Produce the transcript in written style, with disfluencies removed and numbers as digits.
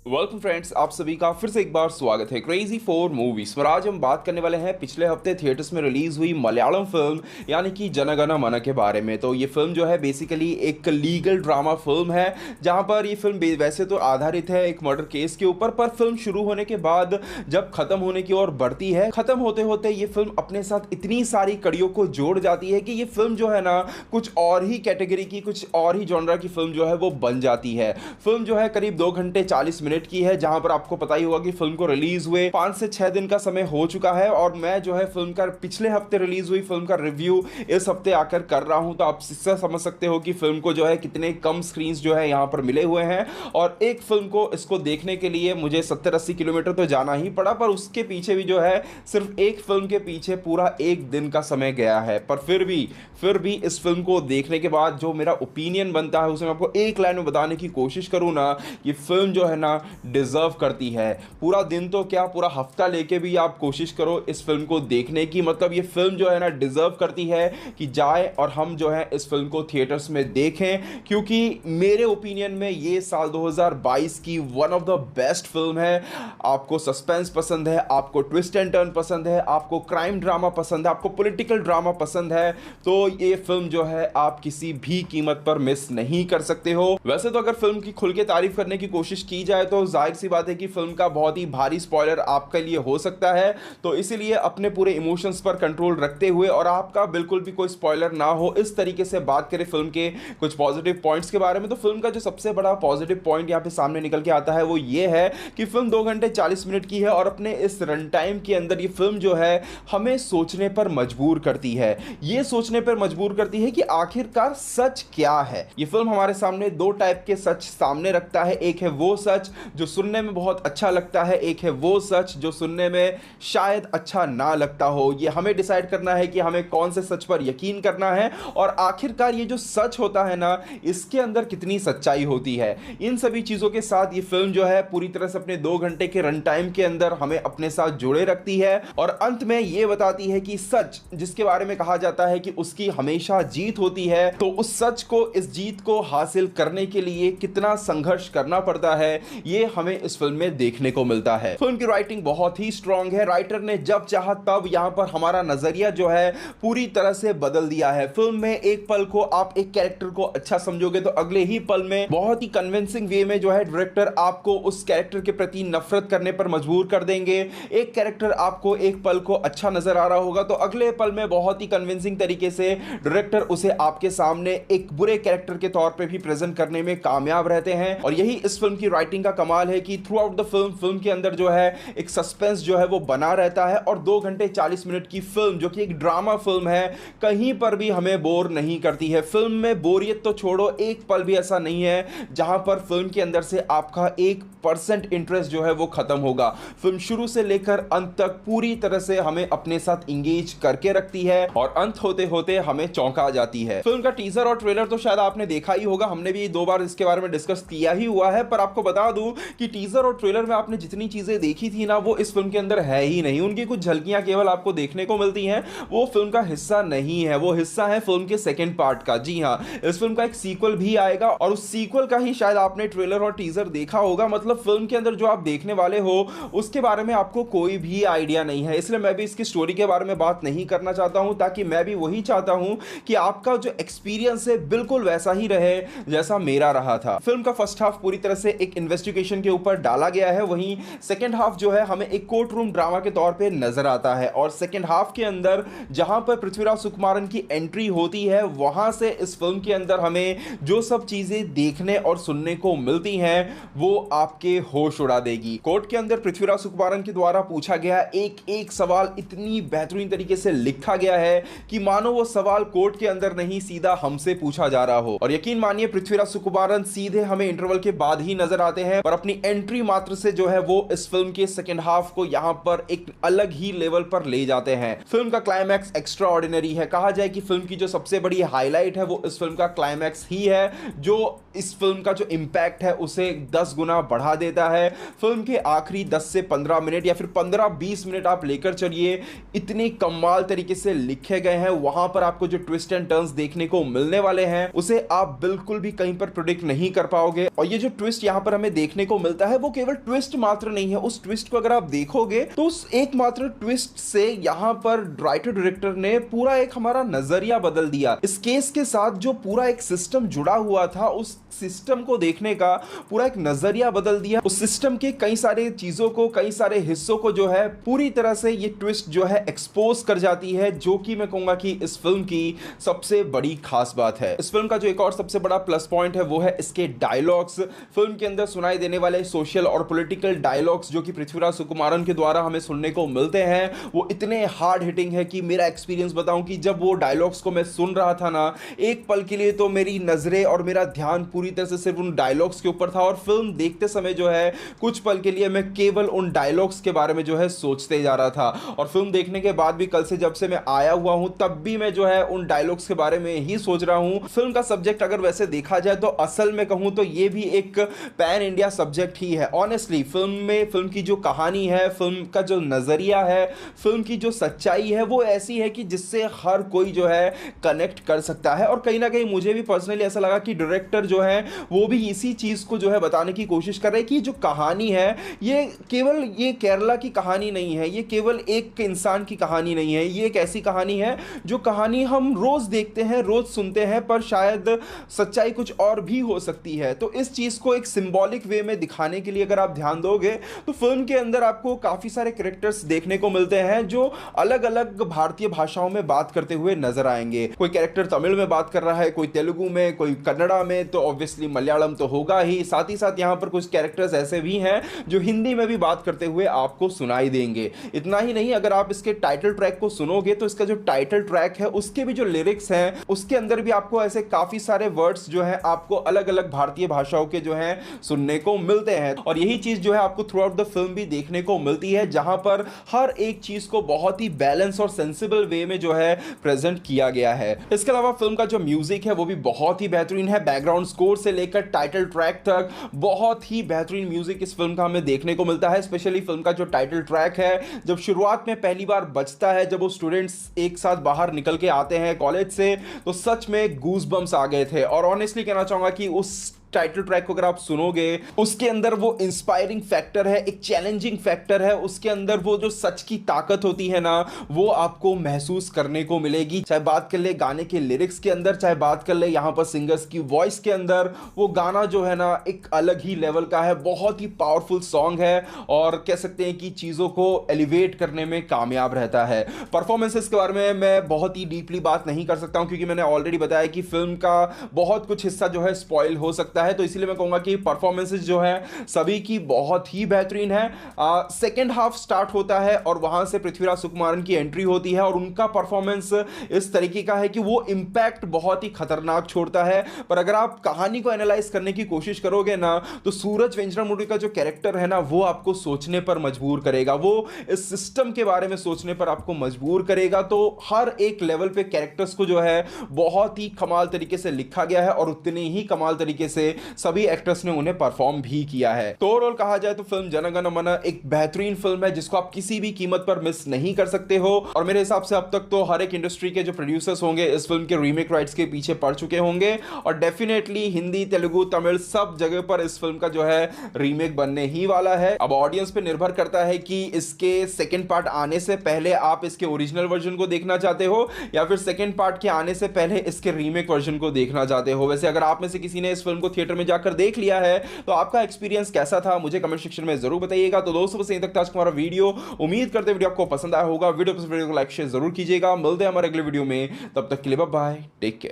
Welcome friends, आप सभी का फिर से एक बार स्वागत है क्रेजी फॉर मूवीज पर। आज हम बात करने वाले हैं पिछले हफ्ते थिएटर्स में रिलीज हुई मलयालम फिल्म यानी कि जनगण मन के बारे में। तो ये फिल्म जो है बेसिकली एक लीगल ड्रामा फिल्म है, जहां पर ये फिल्म वैसे तो आधारित है एक मर्डर केस के ऊपर, पर फिल्म शुरू होने के बाद जब खत्म होने की ओर बढ़ती है, खत्म होते होते ये फिल्म अपने साथ इतनी सारी कड़ियों को जोड़ जाती है कि ये फिल्म जो है ना कुछ और ही कैटेगरी की, कुछ और ही जॉनरा की फिल्म जो है वो बन जाती है। फिल्म जो है करीब 2 घंटे 40 मिनट की है, जहां पर आपको पता ही होगा कि फिल्म को रिलीज हुए 5 से 6 दिन का समय हो चुका है। और मैं जो है फिल्म का पिछले हफ्ते रिलीज हुई फिल्म का रिव्यू इस हफ्ते आकर कर रहा हूं, तो आप इससे समझ सकते हो कि फिल्म को जो है कितने कम स्क्रीन्स जो है यहां पर मिले हुए हैं। और एक फिल्म को इसको देखने के लिए मुझे 70-80 किलोमीटर तो जाना ही पड़ा, पर उसके पीछे भी जो है सिर्फ एक फिल्म के पीछे पूरा एक दिन का समय गया है। पर फिर भी इस फिल्म को देखने के बाद जो मेरा ओपिनियन बनता है उसे मैं आपको एक लाइन में बताने की कोशिश करूं ना, ये फिल्म जो है ना डिजर्व करती है। पूरा दिन तो क्या, पूरा हफ्ता लेके भी आप कोशिश करो इस फिल्म को देखने की। मतलब ये फिल्म जो है ना डिजर्व करती है कि जाए और हम जो है इस फिल्म को थिएटर्स में देखें, क्योंकि मेरे ओपिनियन में ये साल 2022 की one of the best film है। आपको सस्पेंस पसंद है, आपको ट्विस्ट एंड टर्न पसंद है, आपको क्राइम ड्रामा पसंद है, आपको पॉलिटिकल ड्रामा पसंद है, तो ये फिल्म जो है आप किसी भी कीमत पर मिस नहीं कर सकते हो। वैसे तो अगर फिल्म की खुल के तारीफ करने की कोशिश की जाए तो जाहिर सी बात है कि फिल्म का बहुत ही भारी स्पॉइलर आपके लिए हो सकता है, तो इसीलिए अपने पूरे इमोशंस पर कंट्रोल रखते हुए और आपका बिल्कुल भी कोई स्पॉइलर ना हो इस तरीके से बात करें फिल्म के कुछ पॉजिटिव पॉइंट्स के बारे में। तो फिल्म का जो सबसे बड़ा पॉजिटिव पॉइंट यहां पे सामने निकल के आता है वो ये है कि फिल्म 2 घंटे 40 मिनट की है और अपने इस रन टाइम के अंदर ये फिल्म जो है हमें सोचने पर मजबूर करती है। ये सोचने पर मजबूर करती है कि आखिरकार सच क्या है। ये फिल्म हमारे सामने दो टाइप के सच सामने रखता है। एक है वो सच जो सुनने में बहुत अच्छा लगता है, एक है वो सच जो सुनने में शायद अच्छा ना लगता हो। ये हमें डिसाइड करना है कि हमें कौन से सच पर यकीन करना है और आखिरकार ये जो सच होता है ना इसके अंदर कितनी सच्चाई होती है। इन सभी चीजों के साथ ये फिल्म जो है पूरी तरह से अपने 2 घंटे के रन टाइम के अंदर हमें अपने साथ जोड़े रखती है और अंत में ये बताती है कि सच जिसके बारे में कहा जाता है कि उसकी हमेशा जीत होती है, तो उस सच को, इस जीत को हासिल करने के लिए कितना संघर्ष करना पड़ता है ये हमें इस फिल्म में देखने को मिलता है। फिल्म की राइटिंग बहुत ही स्ट्रांग है। राइटर ने जब चाहा तब यहां पर हमारा नजरिया जो है पूरी तरह से बदल दिया है। फिल्म में एक पल को आप एक कैरेक्टर को अच्छा समझोगे तो अगले ही पल में बहुत ही कन्विंसिंग वे में जो है डायरेक्टर आपको उस कैरेक्टर के प्रति नफरत करने पर मजबूर कर देंगे। एक कैरेक्टर आपको एक पल को अच्छा नजर आ रहा होगा तो अगले पल में बहुत ही कन्विंसिंग तरीके से डायरेक्टर उसे आपके सामने एक बुरे कैरेक्टर के तौर पे भी प्रेजेंट करने में कामयाब रहते हैं। और यही इस फिल्म की राइटिंग का कमाल है कि थ्रू आउट द फिल्म के अंदर जो है एक सस्पेंस जो है वो बना रहता है और 2 घंटे 40 मिनट की फिल्म जो कि एक ड्रामा फिल्म है कहीं पर भी हमें बोर नहीं करती है। फिल्म में बोरियत तो छोड़ो, एक पल भी ऐसा नहीं है जहां पर फिल्म के अंदर से आपका 1% इंटरेस्ट जो है वो खत्म होगा। फिल्म शुरू से लेकर अंत तक पूरी तरह से हमें अपने साथ इंगेज करके रखती है और अंत होते होते हमें चौंका जाती है। फिल्म का टीजर और ट्रेलर तो शायद आपने देखा ही होगा, हमने भी 2 बार इसके बारे में डिस्कस किया ही हुआ है, पर आपको बता दूं कि टीजर और ट्रेलर में आपने जितनी चीजें देखी थी ना वो इस फिल्म के अंदर है ही नहीं। उनकी कुछ झलकियां केवल आपको देखने को मिलती हैं, वो फिल्म का हिस्सा नहीं है, वो हिस्सा है फिल्म के सेकंड पार्ट का। जी हां, इस फिल्म का एक सीक्वल भी आएगा और उस सीक्वल का ही शायद आपने ट्रेलर और टीजर देखा होगा। मतलब फिल्म के अंदर जो आप देखने वाले हो उसके बारे में आपको कोई भी आइडिया नहीं है, इसलिए मैं भी इसकी स्टोरी के बारे में बात नहीं करना चाहता हूं, ताकि मैं भी वही चाहता हूं कि आपका जो एक्सपीरियंस है बिल्कुल वैसा ही रहे जैसा मेरा रहा था। फिल्म का फर्स्ट हाफ पूरी तरह से एक इन्वेस्टिगेशन के ऊपर डाला गया है, वहीं सेकंड हाफ जो है हमें एक कोर्ट रूम ड्रामा के तौर पे नजर आता है। और सेकंड हाफ के अंदर जहां पर पृथ्वीराज सुकुमारन की एंट्री होती है वहां से इस फिल्म के अंदर हमें जो सब चीजें देखने और सुनने को मिलती हैं वो आपके होश उड़ा देगी। कोर्ट के अंदर पृथ्वीराज सुकुमारन के द्वारा पूछा गया एक एक सवाल इतनी बेहतरीन तरीके से लिखा गया है कि मानो वो सवाल कोर्ट के अंदर नहीं सीधा हमसे पूछा जा रहा हो। और यकीन मानिए पृथ्वीराज सुकुमारन सीधे हमें इंटरवल के बाद ही नजर आते हैं, पर अपनी एंट्री मात्र से जो है वो इस फिल्म के सेकंड हाफ को यहां पर एक अलग ही लेवल पर ले जाते हैं। फिल्म का क्लाइमैक्स एक्स्ट्रा ऑर्डिनरी है। कहा जाए कि फिल्म की जो सबसे बड़ी हाईलाइट है वो इस फिल्म का क्लाइमैक्स ही है, जो इस फिल्म का जो इंपैक्ट है उसे 10 गुना बढ़ा देता है। फिल्म के आखिरी 10 से 15 मिनट या फिर 15-20 मिनट आप लेकर चलिए, इतने कमाल तरीके से लिखे गए हैं। वहां पर आपको जो ट्विस्ट एंड टर्न्स देखने को मिलने वाले हैं उसे आप बिल्कुल भी कहीं पर प्रेडिक्ट नहीं कर पाओगे। और ये जो ट्विस्ट यहां पर हमें देखने देखने को मिलता है वो केवल ट्विस्ट मात्र नहीं है। उस ट्विस्ट को अगर आप देखोगे तो उस एकमात्र ट्विस्ट से यहाँ पर राइटर डायरेक्टर ने पूरा एक हमारा नजरिया बदल दिया। इस केस के साथ जो पूरा एक सिस्टम जुड़ा हुआ था, उस सिस्टम को देखने का पूरा एक नजरिया बदल दिया। उस सिस्टम के कई सारे चीजों को, कई सारे हिस्सों को जो है पूरी तरह से ये ट्विस्ट जो है एक्सपोज कर जाती है, जो कि मैं कहूंगा कि इस फिल्म की सबसे बड़ी खास बात है। इस फिल्म का जो एक और सबसे बड़ा प्लस पॉइंट है वो है इसके डायलॉग्स। फिल्म के अंदर सुनाई देने वाले सोशल और पॉलिटिकल डायलॉग्स जो कि पृथ्वीराज सुकुमारन के द्वारा हमें सुनने को मिलते हैं, वो इतने हार्ड हिटिंग है कि मेरा एक्सपीरियंस बताऊं कि जब वो डायलॉग्स को मैं सुन रहा था ना, एक पल के लिए तो मेरी नजरें और मेरा ध्यान पूरी तरह से सिर्फ उन डायलॉग्स के ऊपर था, और फिल्म देखते समय जो है कुछ पल के लिए मैं केवल उन डायलॉग्स के बारे में जो है सोचते जा रहा था। और फिल्म देखने के बाद भी, कल से जब से मैं आया हुआ हूं, तब भी मैं जो है उन डायलॉग्स के बारे में ही सोच रहा हूं। फिल्म का सब्जेक्ट अगर वैसे देखा जाए तो असल में कहूं तो ये भी एक पैन इंडिया सब्जेक्ट ही है। ऑनेस्टली फिल्म की जो कहानी है, फिल्म का जो नजरिया है, फिल्म की जो सच्चाई है, वो ऐसी है कि जिससे हर कोई जो है कनेक्ट कर सकता है। और कहीं ना कहीं मुझे भी पर्सनली ऐसा लगा कि डायरेक्टर जो है वो भी इसी चीज को जो है बताने की कोशिश कर रहे हैं कि जो कहानी है ये केवल ये केरला की कहानी नहीं है, ये केवल एक इंसान की कहानी नहीं है, ये एक ऐसी कहानी है जो कहानी हम रोज देखते हैं, रोज सुनते हैं, पर शायद सच्चाई कुछ और भी हो सकती है। तो इस चीज को एक सिंबॉलिक वे में दिखाने के लिए अगर आप ध्यान दोगे तो फिल्म के अंदर आपको काफी सारे कैरेक्टर्स देखने को मिलते हैं जो अलग अलग भारतीय भाषाओं में बात करते हुए नजर आएंगे। कोई कैरेक्टर तमिल में बात कर रहा है, कोई तेलुगु में, कोई कन्नड़ा में, तो ऑब्वियसली मलयालम तो होगा ही। साथ ही साथ यहां पर कुछ कैरेक्टर्स ऐसे भी हैं जो हिंदी में भी बात करते हुए आपको सुनाई देंगे। इतना ही नहीं, अगर आप इसके टाइटल ट्रैक को सुनोगे तो इसका जो टाइटल ट्रैक है उसके भी जो लिरिक्स हैं उसके अंदर भी आपको ऐसे काफी सारे वर्ड्स जो है आपको अलग अलग भारतीय भाषाओं के जो है सुनने को मिलते हैं। और यही चीज जो है आपको थ्रू आउट द फिल्म भी देखने को मिलती है, जहां पर हर एक चीज को बहुत ही बैलेंस और सेंसिबल वे में जो है प्रेजेंट किया गया है। इसके अलावा फिल्म का जो म्यूजिक है वो भी बहुत ही बेहतरीन है। बैकग्राउंड स्कोर से लेकर टाइटल ट्रैक तक बहुत ही बेहतरीन म्यूजिक इस फिल्म का हमें देखने को मिलता है। स्पेशली फिल्म का जो टाइटल ट्रैक है, जब शुरुआत में पहली बार बजता है, जब वो स्टूडेंट्स एक साथ बाहर निकल के आते हैं कॉलेज से, तो सच में गूज बम्स आ गए थे। और ऑनेस्टली कहना चाहूंगा कि उस टाइटल ट्रैक को अगर आप सुनोगे उसके अंदर वो इंस्पायरिंग फैक्टर है, एक चैलेंजिंग फैक्टर है, उसके अंदर वो जो सच की ताकत होती है ना, वो आपको महसूस करने को मिलेगी। चाहे बात कर ले गाने के लिरिक्स के अंदर, चाहे बात कर ले यहां पर सिंगर्स की वॉइस के अंदर, वो गाना जो है ना एक अलग ही लेवल का है, बहुत ही पावरफुल सॉन्ग है और कह सकते हैं कि चीजों को एलिवेट करने में कामयाब रहता है। परफॉर्मेंसेस के बारे में मैं बहुत ही डीपली बात नहीं कर सकता हूं क्योंकि मैंने ऑलरेडी बताया कि फिल्म का बहुत कुछ हिस्सा जो है स्पॉइल हो सकता है, तो इसलिए मैं कहूंगा कि परफॉर्मेंसेस जो है सभी की बहुत ही बेहतरीन है। सेकंड हाफ स्टार्ट होता है और वहां से पृथ्वीराज सुकुमारन की एंट्री होती है और उनका परफॉर्मेंस इस तरीके का है कि वो इंपैक्ट बहुत ही खतरनाक छोड़ता है। पर अगर आप कहानी को एनालाइज करने की कोशिश करोगे ना, तो सूरज वेंचरामुडी का जो कैरेक्टर है ना, वो आपको सोचने पर मजबूर करेगा, वो इस सिस्टम के बारे में सोचने पर आपको मजबूर करेगा। तो हर एक लेवल पे कैरेक्टर्स को जो है बहुत ही कमाल तरीके से लिखा गया है और उतने ही कमाल तरीके से सभी एक्टर्स ने उन्हें परफॉर्म भी किया है। तो ओवरऑल कहा जाए तो फिल्म जन गण मन एक बेहतरीन फिल्म है जिसको आप किसी भी कीमत पर मिस नहीं कर सकते हो। और मेरे हिसाब से अब तक तो हर एक इंडस्ट्री के जो प्रोड्यूसर्स होंगे इस फिल्म के रीमेक राइट्स के पीछे पड़ चुके होंगे और डेफिनेटली हिंदी, तेलुगु, तमिल सब जगह पर इस फिल्म का जो है रीमेक बनने ही वाला है। अब ऑडियंस पे निर्भर करता है कि इसके सेकंड पार्ट आने से पहले आप इसके ओरिजिनल वर्जन को देखना चाहते हो या फिर सेकंड पार्ट के आने से पहले इसके रीमेक वर्जन को देखना चाहते हो। वैसे अगर आप में से किसी ने इस फिल्म को थिएटर में जाकर देख लिया है तो आपका एक्सपीरियंस कैसा था मुझे कमेंट सेक्शन में जरूर बताइएगा। तो दोस्तों बस यहीं तक था आज का हमारा वीडियो। उम्मीद करते वीडियो आपको पसंद आया होगा। वीडियो को लाइक शेयर जरूर कीजिएगा। मिलते हैं हमारे अगले वीडियो में, तब तक के लिए बाय बाय, टेक केयर।